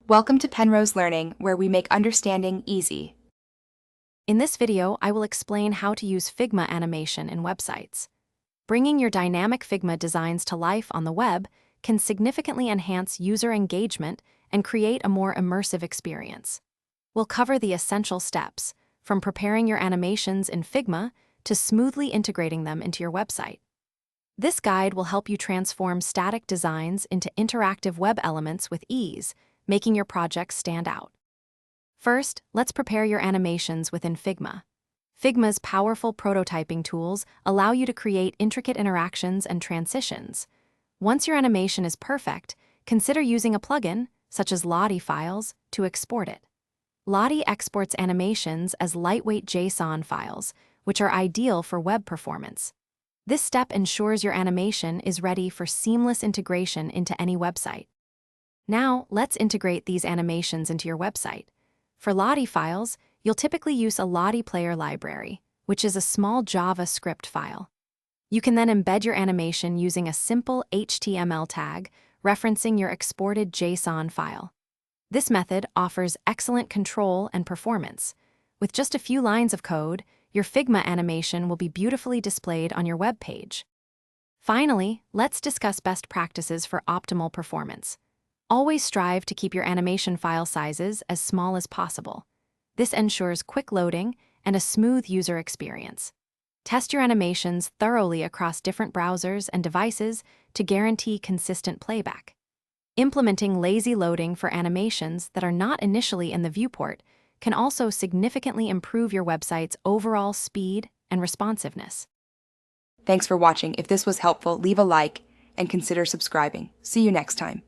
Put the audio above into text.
Welcome to Penrose Learning, where we make understanding easy. In this video, I will explain how to use Figma animation in websites. Bringing your dynamic Figma designs to life on the web can significantly enhance user engagement and create a more immersive experience. We'll cover the essential steps, from preparing your animations in Figma to smoothly integrating them into your website. This guide will help you transform static designs into interactive web elements with ease, making your projects stand out. First, let's prepare your animations within Figma. Figma's powerful prototyping tools allow you to create intricate interactions and transitions. Once your animation is perfect, consider using a plugin, such as Lottie files, to export it. Lottie exports animations as lightweight JSON files, which are ideal for web performance. This step ensures your animation is ready for seamless integration into any website. Now, let's integrate these animations into your website. For Lottie files, you'll typically use a Lottie player library, which is a small JavaScript file. You can then embed your animation using a simple HTML tag referencing your exported JSON file. This method offers excellent control and performance. With just a few lines of code, your Figma animation will be beautifully displayed on your web page. Finally, let's discuss best practices for optimal performance. Always strive to keep your animation file sizes as small as possible. This ensures quick loading and a smooth user experience. Test your animations thoroughly across different browsers and devices to guarantee consistent playback. Implementing lazy loading for animations that are not initially in the viewport can also significantly improve your website's overall speed and responsiveness. Thanks for watching. If this was helpful, leave a like and consider subscribing. See you next time.